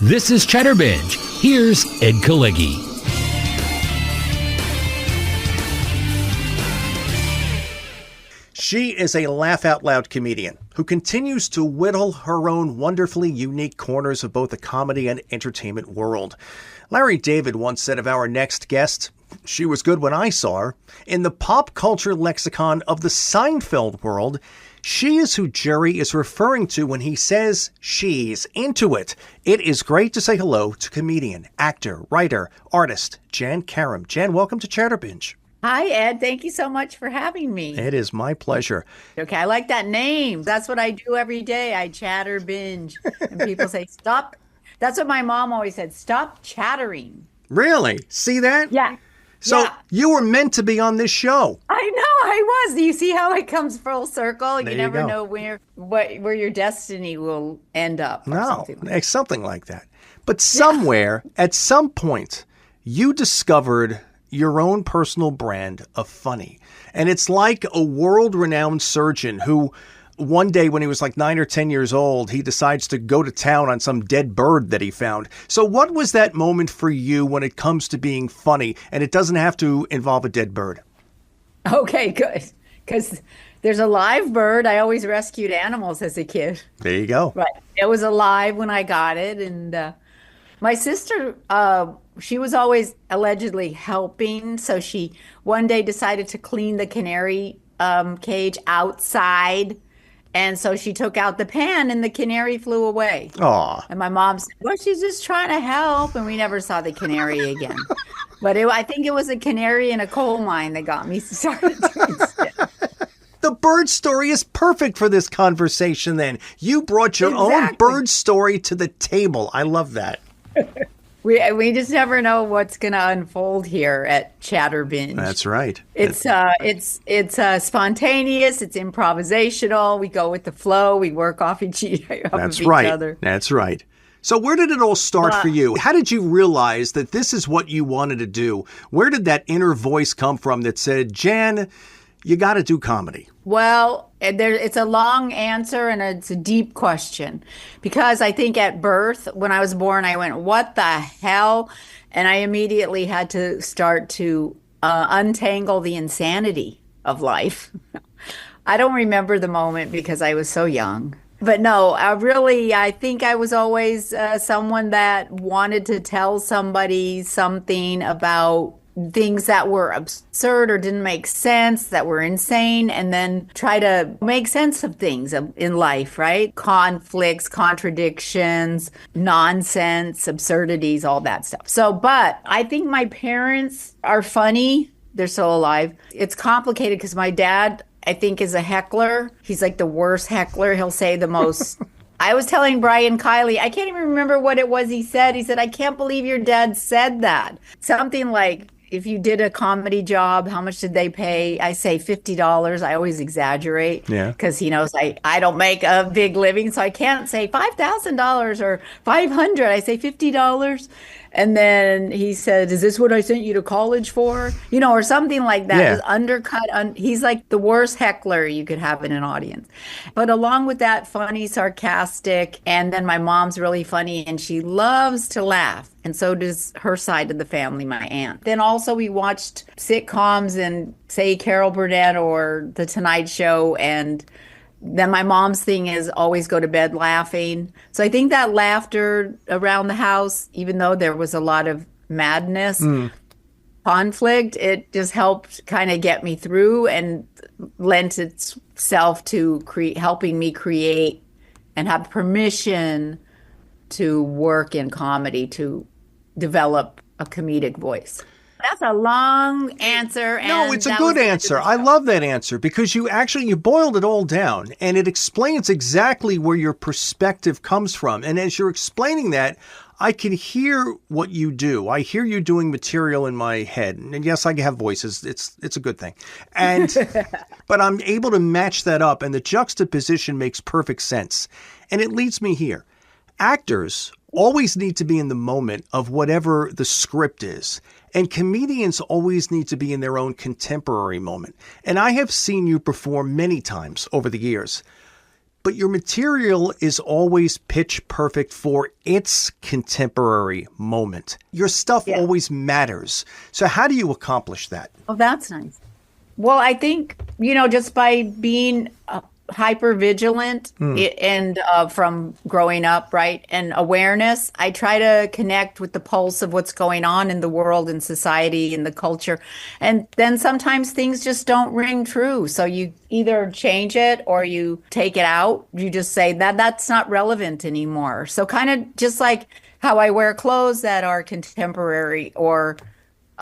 This is Chatterbinge. Here's Ed Kalegi. She is a laugh-out-loud comedian who continues to whittle her own wonderfully unique corners of both the comedy and entertainment world. Larry David once said of our next guest, "She was good when I saw her." In the pop culture lexicon of the Seinfeld world, she is who Jerry is referring to when he says she's into it. It is great to say hello to comedian, actor, writer, artist, Jann Karam. Jann, welcome to Chatterbinge. Hi, Ed. Thank you so much for having me. It is my pleasure. Okay, I like that name. That's what I do every day. I Chatterbinge. And people say, stop. That's what my mom always said, stop chattering. Really? See that? Yeah. So yeah. You were meant to be on this show. I know, I was. Do you see how it comes full circle? There You you never go. know where your destiny will end up. No, something like that. But somewhere, at some point, you discovered your own personal brand of funny. And it's like a world-renowned surgeon who one day when he was like 9 or 10 years old, he decides to go to town on some dead bird that he found. So what was that moment for you when it comes to being funny? And it doesn't have to involve a dead bird. Okay, good. Because there's a live bird. I always rescued animals as a kid. There you go. Right. It was alive when I got it. And my sister, she was always allegedly helping. So she one day decided to clean the canary cage outside. And so she took out the pan and the canary flew away. Aw. And my mom said, well, she's just trying to help. And we never saw the canary again. But I think it was a canary in a coal mine that got me started doing stuff. The bird story is perfect for this conversation then. You brought your own bird story to the table. I love that. We just never know what's going to unfold here at Chatterbinge. That's right. It's spontaneous. It's improvisational. We go with the flow. We work off each other. That's right. So where did it all start for you? How did you realize that this is what you wanted to do? Where did that inner voice come from that said, Jann, you got to do comedy? Well, it's a long answer and it's a deep question because I think at birth, when I was born, I went, what the hell? And I immediately had to start to untangle the insanity of life. I don't remember the moment because I was so young. But no, I think I was always someone that wanted to tell somebody something about things that were absurd or didn't make sense, that were insane, and then try to make sense of things in life, right? Conflicts, contradictions, nonsense, absurdities, all that stuff. So, but I think my parents are funny. They're still alive. It's complicated because my dad, I think, is a heckler. He's like the worst heckler. He'll say the most... I was telling Brian Kiley, I can't even remember what it was he said. He said, I can't believe your dad said that. Something like, if you did a comedy job, how much did they pay? I say $50. I always exaggerate because he knows I don't make a big living. So I can't say $5,000 or $500. I say $50. And then he said, is this what I sent you to college for? Or something like that. Yeah. Just undercut. He's like the worst heckler you could have in an audience. But along with that, funny, sarcastic. And then my mom's really funny and she loves to laugh. And so does her side of the family, my aunt. Then also we watched sitcoms and say Carol Burnett or The Tonight Show. And then my mom's thing is always go to bed laughing. So I think that laughter around the house, even though there was a lot of madness, conflict, it just helped kind of get me through and lent itself to helping me create and have permission to work in comedy, to develop a comedic voice. That's a long answer. No, it's a good answer. I love that answer because you boiled it all down and it explains exactly where your perspective comes from. And as you're explaining that, I can hear what you do. I hear you doing material in my head. And yes, I have voices. It's a good thing. And but I'm able to match that up and the juxtaposition makes perfect sense. And it leads me here. Actors always need to be in the moment of whatever the script is. And comedians always need to be in their own contemporary moment. And I have seen you perform many times over the years. but your material is always pitch perfect for its contemporary moment. Your stuff always matters. So how do you accomplish that? Oh, that's nice. Well, I think, just by being hyper vigilant and from growing up, right? And awareness, I try to connect with the pulse of what's going on in the world and society and the culture. And then sometimes things just don't ring true. So you either change it or you take it out. You just say that's not relevant anymore. So kind of just like how I wear clothes that are contemporary, or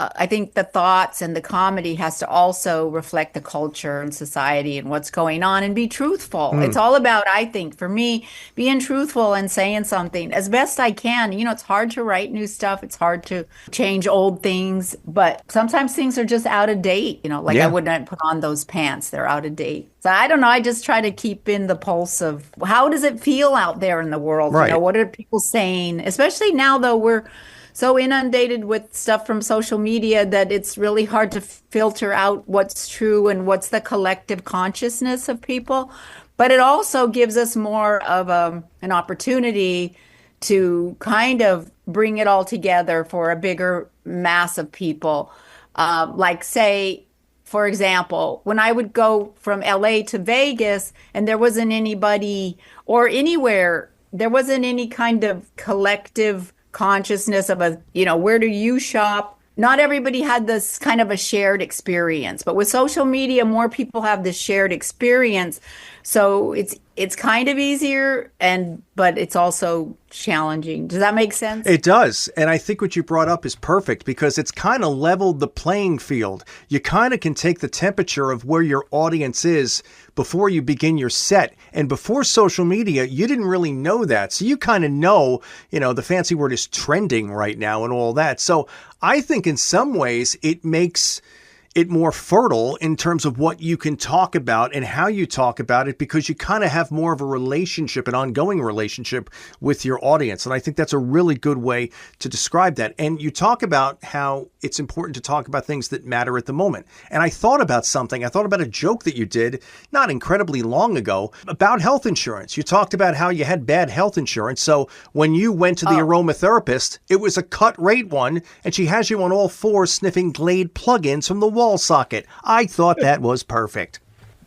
I think the thoughts and the comedy has to also reflect the culture and society and what's going on and be truthful. It's all about, I think, for me, being truthful and saying something as best I can. It's hard to write new stuff. It's hard to change old things, but sometimes things are just out of date. I wouldn't put on those pants. They're out of date. So I don't know. I just try to keep in the pulse of how does it feel out there in the world? Right. What are people saying? Especially now, though, we're so inundated with stuff from social media that it's really hard to filter out what's true and what's the collective consciousness of people. But it also gives us more of an opportunity to kind of bring it all together for a bigger mass of people. Like, say, for example, when I would go from LA to Vegas and there wasn't anybody, or anywhere, there wasn't any kind of collective consciousness of where do you shop? Not everybody had this kind of a shared experience, but with social media, more people have this shared experience. So it's kind of easier, but it's also challenging. Does that make sense? It does. And I think what you brought up is perfect because it's kind of leveled the playing field. You kind of can take the temperature of where your audience is before you begin your set. And before social media, you didn't really know that. So you kind of know, the fancy word is trending right now and all that. So I think in some ways it makes it more fertile in terms of what you can talk about and how you talk about it, because you kind of have more of a relationship, an ongoing relationship with your audience. And I think that's a really good way to describe that. And you talk about how it's important to talk about things that matter at the moment. And I thought about something. I thought about a joke that you did not incredibly long ago about health insurance. You talked about how you had bad health insurance. So when you went to the aromatherapist, it was a cut rate one, and she has you on all fours sniffing Glade plugins from the wall socket. I thought that was perfect.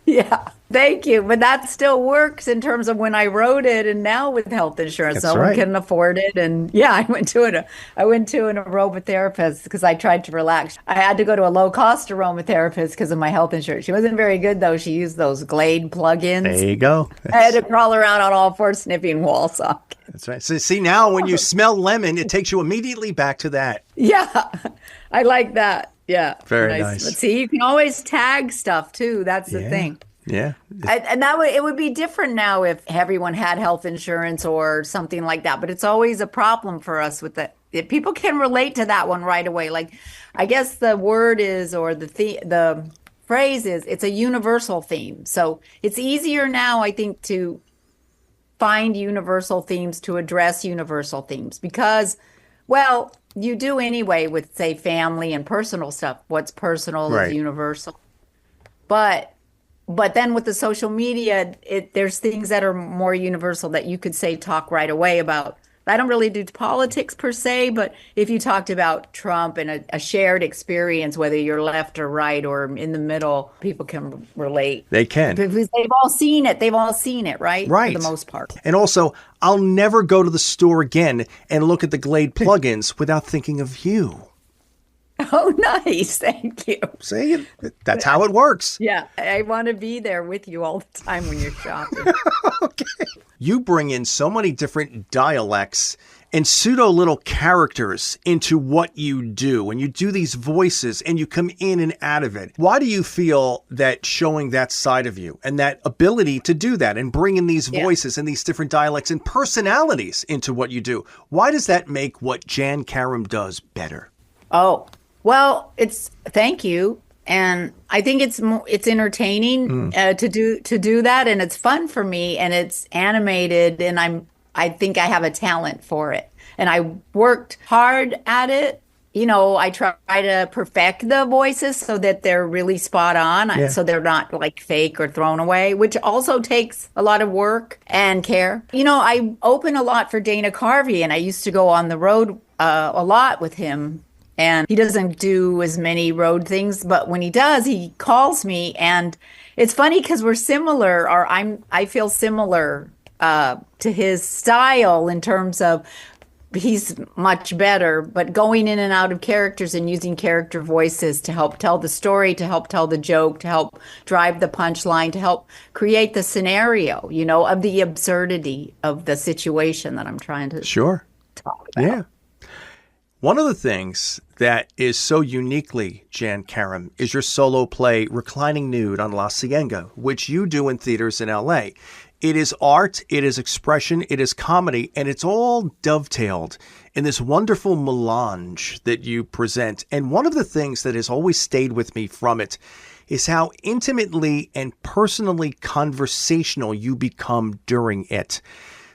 Yeah, thank you. But that still works in terms of when I wrote it, and now with health insurance, someone can afford it. And yeah, I went to an aromatherapist because I tried to relax. I had to go to a low-cost aromatherapist because of my health insurance. She wasn't very good, though. She used those Glade plugins. There you go. I had to crawl around on all fours sniffing wall sockets. That's right. So see, now when you smell lemon, it takes you immediately back to that. Yeah, I like that. Yeah. Very nice. But see, you can always tag stuff too. That's the thing. Yeah. And it would be different now if everyone had health insurance or something like that. But it's always a problem for us with that. People can relate to that one right away. Like, I guess the word is, or the phrase is, it's a universal theme. So it's easier now, I think, to find universal themes, to address universal themes, because, well, you do anyway with, say, family and personal stuff. What's personal is universal. But then with the social media, there's things that are more universal that you could say talk right away about. I don't really do politics per se, but if you talked about Trump and a shared experience, whether you're left or right or in the middle, people can relate. They can. Because they've all seen it. They've all seen it, right? Right. For the most part. And also, I'll never go to the store again and look at the Glade plugins without thinking of you. Oh, nice. Thank you. See, that's how it works. Yeah, I want to be there with you all the time when you're shopping. Okay. You bring in so many different dialects and pseudo little characters into what you do. And you do these voices and you come in and out of it. Why do you feel that showing that side of you and that ability to do that and bring in these voices and these different dialects and personalities into what you do? Why does that make what Jann Karam does better? Oh, well, thank you. And I think it's entertaining to do that, and it's fun for me, and it's animated, and I think I have a talent for it, and I worked hard at it, I try to perfect the voices so that they're really spot on, Yeah. so they're not like fake or thrown away, which also takes a lot of work and care. I open a lot for Dana Carvey, and I used to go on the road a lot with him. And he doesn't do as many road things, but when he does, he calls me, and it's funny because we're similar, or I feel similar to his style in terms of he's much better, but going in and out of characters and using character voices to help tell the story, to help tell the joke, to help drive the punchline, to help create the scenario, of the absurdity of the situation that I'm trying to Sure. talk about. Yeah. One of the things that is so uniquely Jann Karam is your solo play Reclining Nude on La Cienega, which you do in theaters in LA. It is art, it is expression, it is comedy, and it's all dovetailed in this wonderful melange that you present. And one of the things that has always stayed with me from it is how intimately and personally conversational you become during it.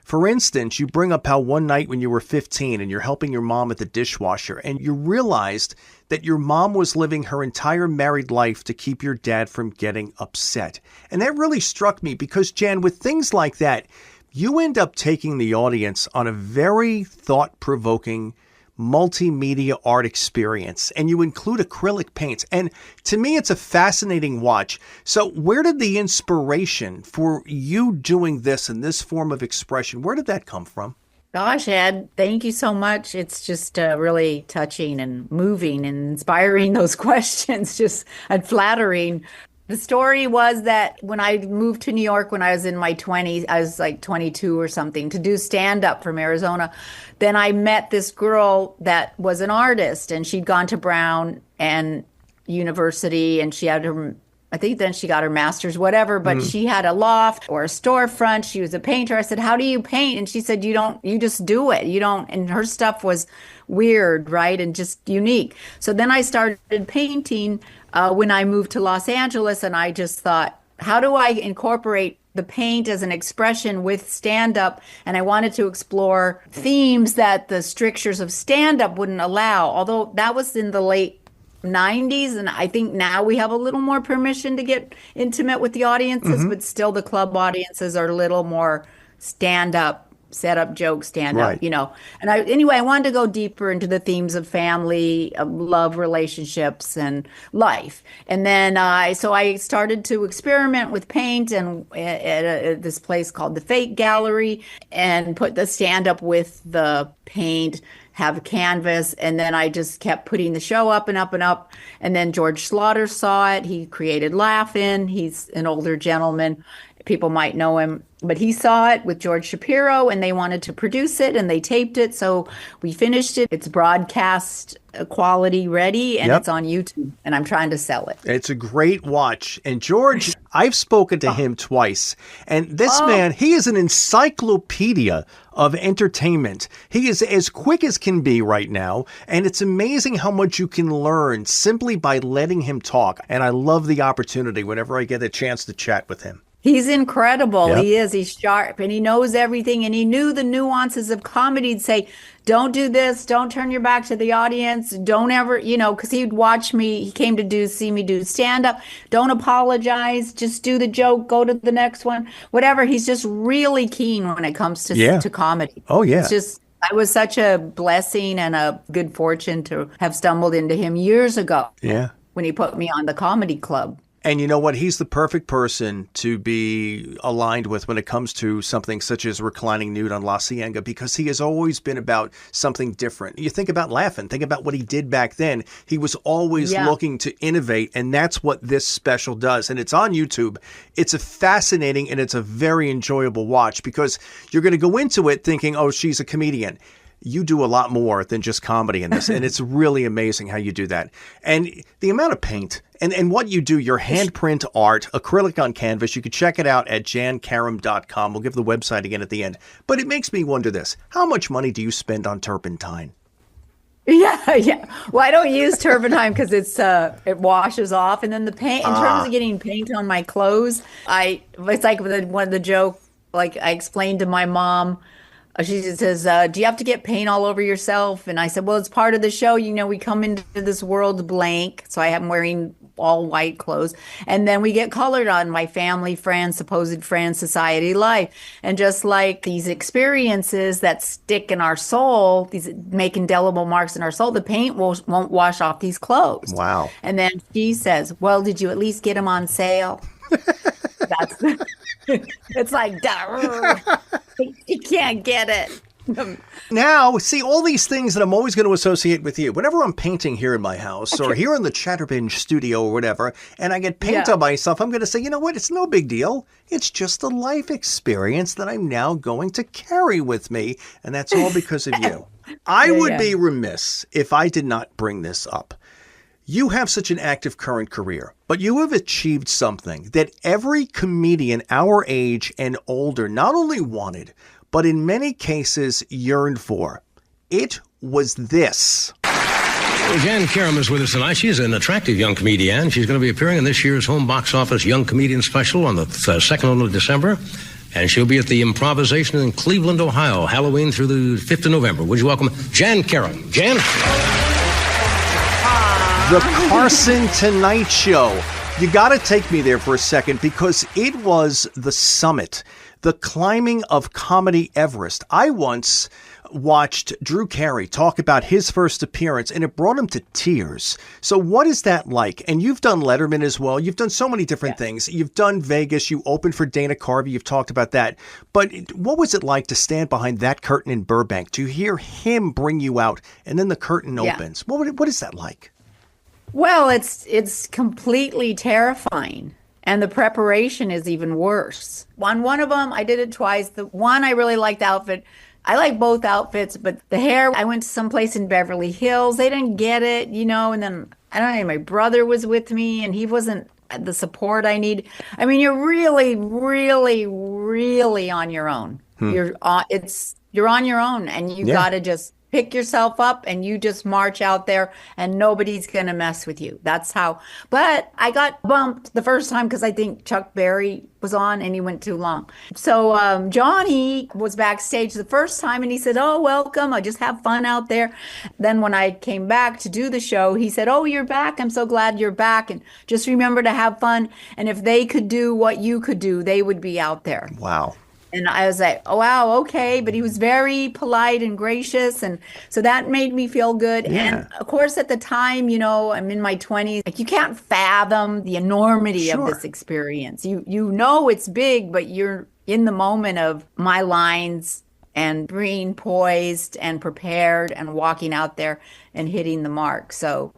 For instance, you bring up how one night when you were 15 and you're helping your mom at the dishwasher and you realized that your mom was living her entire married life to keep your dad from getting upset. And that really struck me because, Jann, with things like that, you end up taking the audience on a very thought-provoking multimedia art experience, and you include acrylic paints. And to me, it's a fascinating watch. So where did the inspiration for you doing this and this form of expression, where did that come from? Gosh, Ed, thank you so much. It's just really touching and moving and inspiring, those questions, and flattering. The story was that when I moved to New York when I was in my 20s, I was like 22 or something, to do stand-up from Arizona. Then I met this girl that was an artist, and she'd gone to Brown and University, and she had I think then she got her master's, whatever, but she had a loft or a storefront. She was a painter. I said, how do you paint? And she said, you just do it. You don't, and her stuff was weird, right? And just unique. So then I started painting when I moved to Los Angeles, and I just thought, how do I incorporate the paint as an expression with stand-up? And I wanted to explore themes that the strictures of stand-up wouldn't allow, although that was in the late 90s, and I think now we have a little more permission to get intimate with the audiences, but still the club audiences are a little more stand-up, set up jokes, stand up, Right. And I wanted to go deeper into the themes of family, of love, relationships, and life. And then so I started to experiment with paint and at this place called the Fake Gallery, and put the stand up with the paint, have a canvas, and then I just kept putting the show up and up and up. And then George Slaughter saw it. He created Laugh-In. He's an older gentleman. People might know him, but he saw it with George Shapiro, and they wanted to produce it, and they taped it. So we finished it. It's broadcast quality ready, and it's on YouTube, and I'm trying to sell it. It's a great watch. And George, I've spoken to him twice, and this man, he is an encyclopedia of entertainment. He is as quick as can be right now, and it's amazing how much you can learn simply by letting him talk. And I love the opportunity whenever I get a chance to chat with him. He's incredible. Yep. He is. He's sharp, and he knows everything, and he knew the nuances of comedy. He'd say, don't do this. Don't turn your back to the audience. Don't ever, because he'd watch me. He came to see me do stand up. Don't apologize. Just do the joke. Go to the next one. Whatever. He's just really keen when it comes to comedy. Oh, yeah. It's just, it was such a blessing and a good fortune to have stumbled into him years ago. Yeah. When he put me on the comedy club. And you know what? He's the perfect person to be aligned with when it comes to something such as Reclining Nude on La Cienega, because he has always been about something different. You think about Laugh-In, think about what he did back then. He was always looking to innovate, and that's what this special does. And it's on YouTube. It's a fascinating and it's a very enjoyable watch because you're going to go into it thinking, oh, she's a comedian. You do a lot more than just comedy in this, and it's really amazing how you do that. And the amount of paint and what you do, your handprint art, acrylic on canvas, you can check it out at jannkaram.com. We'll give the website again at the end. But it makes me wonder this. How much money do you spend on turpentine? Yeah. Well, I don't use turpentine because it washes off, and then the paint. In terms of getting paint on my clothes, it's like one of the joke. Like I explained to my mom, She says, do you have to get paint all over yourself? And I said, well, it's part of the show. We come into this world blank. So I am wearing all white clothes. And then we get colored on by family, friends, supposed friends, society, life. And just like these experiences that stick in our soul, these make indelible marks in our soul, the paint won't wash off these clothes. Wow. And then she says, well, did you at least get them on sale? That's it's like, duh, you can't get it. Now, see, all these things that I'm always going to associate with you. Whenever I'm painting here in my house or here in the Chatterbinge studio or whatever, and I get paint on myself, I'm going to say, you know what? It's no big deal. It's just a life experience that I'm now going to carry with me. And that's all because of you. I would be remiss if I did not bring this up. You have such an active current career, but you have achieved something that every comedian our age and older not only wanted, but in many cases yearned for. It was this. Jann Karam is with us tonight. She's an attractive young comedian. She's going to be appearing in this year's home box office Young Comedian Special on the 2nd of December. And she'll be at the Improvisation in Cleveland, Ohio, Halloween through the 5th of November. Would you welcome Jann Karam? Jann? The Carson Tonight Show. You got to take me there for a second because it was the summit, the climbing of comedy Everest. I once watched Drew Carey talk about his first appearance and it brought him to tears. So what is that like? And you've done Letterman as well. You've done so many different things. You've done Vegas. You opened for Dana Carvey. You've talked about that. But what was it like to stand behind that curtain in Burbank, to hear him bring you out and then the curtain opens? What is that like? Well, it's completely terrifying. And the preparation is even worse. On one of them, I did it twice. The one, I really liked the outfit. I like both outfits, but the hair, I went to some place in Beverly Hills. They didn't get it, and then, I don't know, my brother was with me and he wasn't the support I need. I mean, you're really, really, really on your own. You're on your own and you got to just pick yourself up and you just march out there and nobody's going to mess with you. That's how. But I got bumped the first time because I think Chuck Berry was on and he went too long. So Johnny was backstage the first time and he said, oh, welcome. I just have fun out there. Then when I came back to do the show, he said, oh, you're back. I'm so glad you're back. And just remember to have fun. And if they could do what you could do, they would be out there. Wow. And I was like, oh, wow, okay. But he was very polite and gracious. And so that made me feel good. Yeah. And of course, at the time, I'm in my 20s. Like, you can't fathom the enormity of this experience. You know it's big, but you're in the moment of my lines and being poised and prepared and walking out there and hitting the mark. So,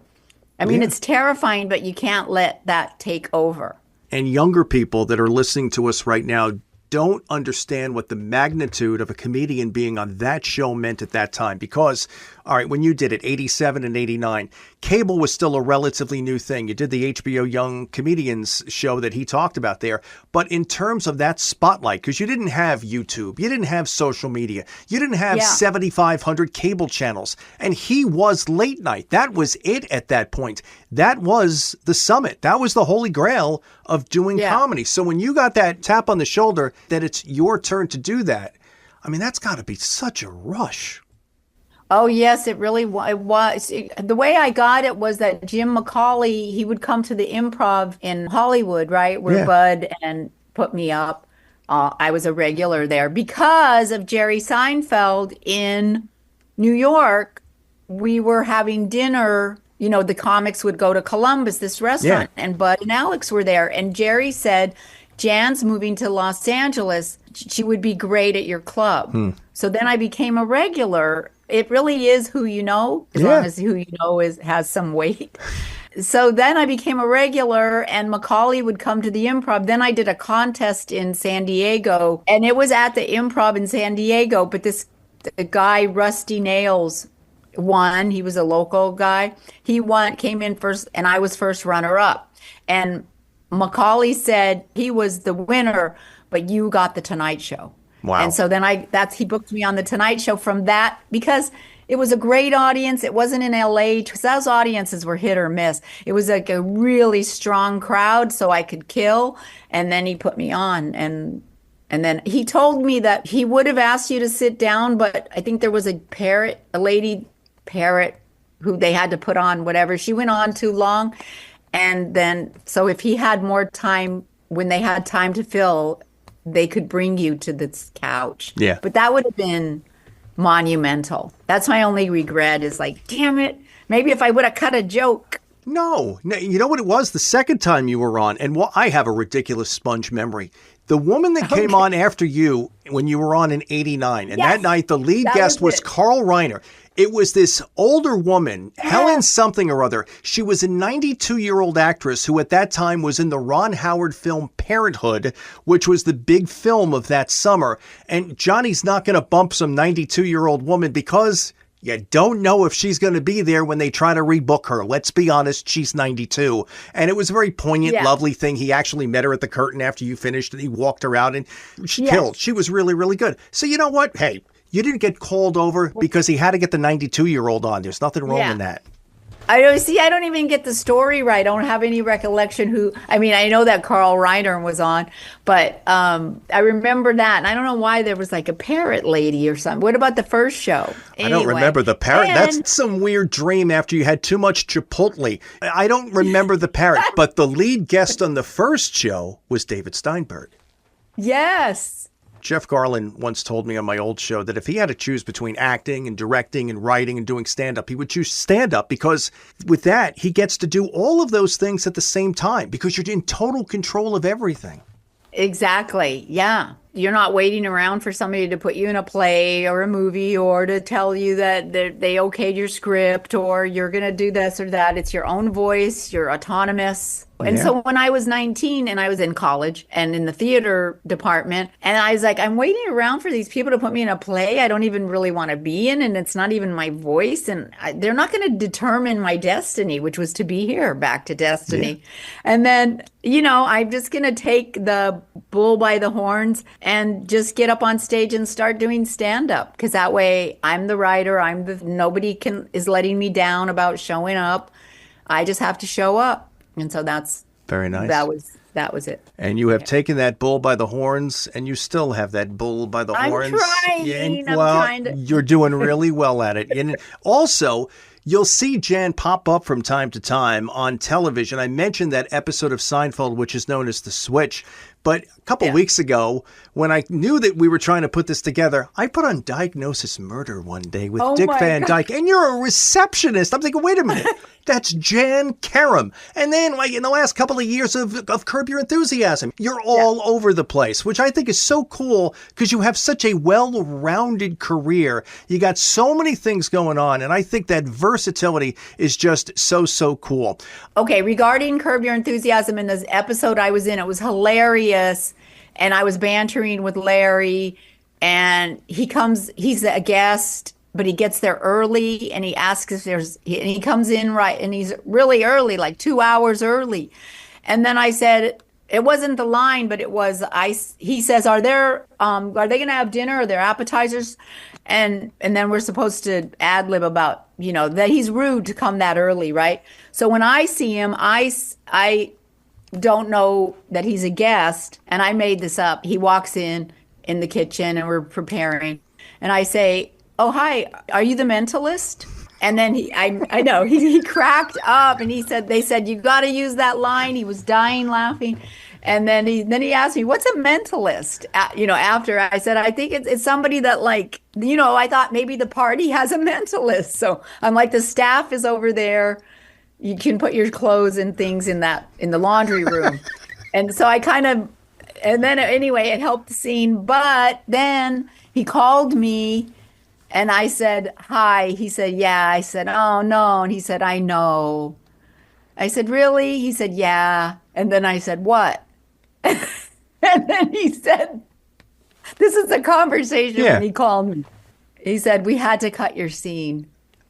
I mean, it's terrifying, but you can't let that take over. And younger people that are listening to us right now don't understand what the magnitude of a comedian being on that show meant at that time. Because, all right, when you did it, 87 and 89, cable was still a relatively new thing. You did the HBO Young Comedians show that he talked about there. But in terms of that spotlight, because you didn't have YouTube, you didn't have social media, you didn't have 7,500 cable channels, and he was late night. That was it at that point. That was the summit. That was the holy grail of doing comedy. So when you got that tap on the shoulder that it's your turn to do that, I mean, that's got to be such a rush. Oh, yes, it really was. The way I got it was that Jim McCauley, he would come to the Improv in Hollywood, right, where Bud and put me up. I was a regular there because of Jerry Seinfeld in New York. We were having dinner. The comics would go to Columbus, this restaurant, and Bud and Alex were there. And Jerry said, Jann's moving to Los Angeles. She would be great at your club. So then I became a regular. It really is who you know, as long as who you know has some weight. So then I became a regular and Macaulay would come to the Improv. Then I did a contest in San Diego and it was at the Improv in San Diego. But the guy, Rusty Nails, won. He was a local guy. He came in first and I was first runner up. And Macaulay said he was the winner, but you got the Tonight Show. Wow. And so then he booked me on the Tonight Show from that because it was a great audience. It wasn't in LA because those audiences were hit or miss. It was like a really strong crowd so I could kill. And then he put me on and And then he told me that he would have asked you to sit down, but I think there was a lady parrot who they had to put on whatever. She went on too long. And then, so if he had more time, when they had time to fill, they could bring you to this couch. Yeah. But that would have been monumental. That's my only regret is like, damn it. Maybe if I would have cut a joke. No, you know what it was? The second time you were on, and I have a ridiculous sponge memory. The woman that came on after you when you were on in '89, and that night the lead guest was Carl Reiner. It was this older woman, Helen something or other. She was a 92-year-old actress who at that time was in the Ron Howard film Parenthood, which was the big film of that summer. And Johnny's not going to bump some 92-year-old woman because you don't know if she's going to be there when they try to rebook her. Let's be honest, she's 92. And it was a very poignant, lovely thing. He actually met her at the curtain after you finished and he walked her out and she killed. She was really, really good. So you know what? Hey, you didn't get called over because he had to get the 92-year-old on. There's nothing wrong in that. I don't even get the story right. I don't have any recollection I know that Carl Reiner was on, but I remember that. And I don't know why there was like a parrot lady or something. What about the first show? Anyway, I don't remember the parrot. That's some weird dream after you had too much Chipotle. I don't remember the parrot, but the lead guest on the first show was David Steinberg. Yes. Jeff Garlin once told me on my old show that if he had to choose between acting and directing and writing and doing stand-up, he would choose stand-up because with that, he gets to do all of those things at the same time because you're in total control of everything. Exactly. Yeah. You're not waiting around for somebody to put you in a play or a movie or to tell you that they okayed your script or you're going to do this or that. It's your own voice. You're autonomous. And so when I was 19 and I was in college and in the theater department, and I was like, I'm waiting around for these people to put me in a play I don't even really want to be in, and it's not even my voice, and they're not going to determine my destiny, which was to be here, back to destiny. And then, I'm just going to take the bull by the horns and just get up on stage and start doing stand-up, because that way I'm the writer, nobody is letting me down about showing up. I just have to show up. And so that's very nice. That was it. And you have taken that bull by the horns, and you still have that bull by the horns. I'm trying to. You're doing really well at it. And also, you'll see Jann pop up from time to time on television. I mentioned that episode of Seinfeld, which is known as The Switch. But a couple weeks ago, when I knew that we were trying to put this together, I put on Diagnosis Murder one day with Dick Van Dyke. And you're a receptionist. I'm thinking, wait a minute. That's Jann Karam. And then like in the last couple of years of Curb Your Enthusiasm, you're all over the place, which I think is so cool because you have such a well-rounded career. You got so many things going on. And I think that versatility is just so, so cool. Okay, regarding Curb Your Enthusiasm, in this episode I was in, it was hilarious. And I was bantering with Larry, and he's a guest, but he gets there early, and he asks and he comes in right, and he's really early, like 2 hours early. And then I said, it wasn't the line, but it was, he says, are they going to have dinner? Are there appetizers? And then we're supposed to ad lib about, that he's rude to come that early, right? So when I see him, I don't know that he's a guest, and I made this up. He walks in the kitchen, and we're preparing, and I say, "Oh, hi, are you the mentalist?" And then I know he cracked up, and they said you got to use that line. He was dying laughing, and then he asked me, "What's a mentalist?" After I said, I think it's somebody that I thought maybe the party has a mentalist. So I'm like, the staff is over there. You can put your clothes and things in the laundry room. And so and then anyway, it helped the scene. But then he called me and I said, hi. He said, yeah. I said, oh, no. And he said, I know. I said, really? He said, yeah. And then I said, what? And then he said, this is a conversation when he called me. He said, we had to cut your scene.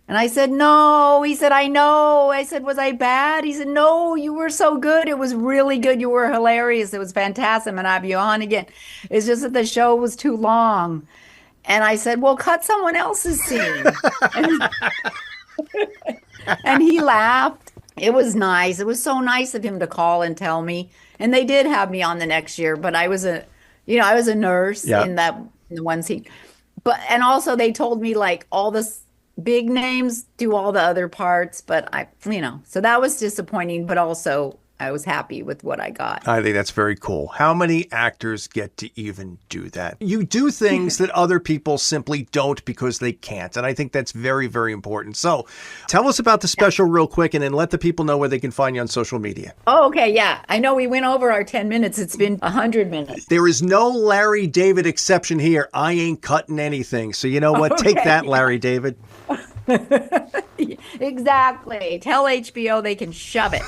And I said, no. He said, I know. I said, was I bad? He said, no, you were so good. It was really good. You were hilarious. It was fantastic. I'm going to have you on again. It's just that the show was too long. And I said, well, cut someone else's scene. And he laughed. It was nice. It was so nice of him to call and tell me. And they did have me on the next year, but I was I was a nurse Yeah. in the one scene. And also they told me like all the big names do all the other parts, but so that was disappointing, but also I was happy with what I got. I think that's very cool. How many actors get to even do that? You do things that other people simply don't because they can't. And I think that's very, very important. So tell us about the special real quick and then let the people know where they can find you on social media. Oh, okay. Yeah. I know we went over our 10 minutes. It's been 100 minutes. There is no Larry David exception here. I ain't cutting anything. So you know what? Okay. Take that, Larry David. Exactly. Tell HBO they can shove it.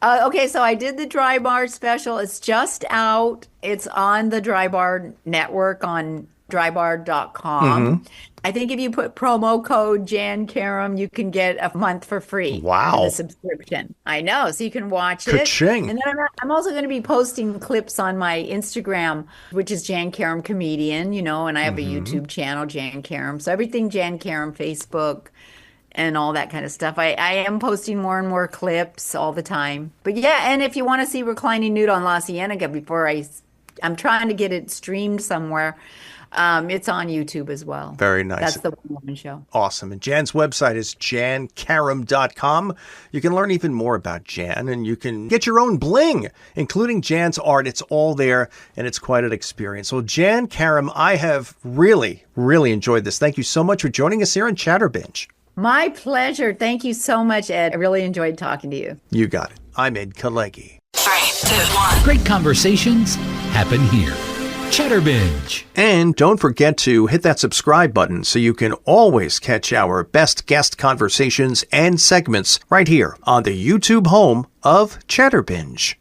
Okay, so I did the DryBar special. It's just out. It's on the DryBar network on drybar.com. I think if you put promo code Jann Karam, you can get a month for free. Wow. For the subscription. I know. So you can watch it. Ka-ching. And then I'm also going to be posting clips on my Instagram, which is Jann Karam Comedian, and I have a YouTube channel, Jann Karam. So everything Jann Karam, Facebook, and all that kind of stuff. I am posting more and more clips all the time. But yeah, and if you want to see Reclining Nude on La Cienega before I'm trying to get it streamed somewhere. It's on YouTube as well. Very nice. That's the one-woman show. Awesome. And Jann's website is jannkaram.com. You can learn even more about Jann, and you can get your own bling, including Jann's art. It's all there, and it's quite an experience. So, Jann Karam, I have really, really enjoyed this. Thank you so much for joining us here on Chatterbinge. My pleasure. Thank you so much, Ed. I really enjoyed talking to you. You got it. I'm Ed Kalegi. 3, 2, 1. Great conversations happen here. Chatterbinge. And don't forget to hit that subscribe button so you can always catch our best guest conversations and segments right here on the YouTube home of Chatterbinge.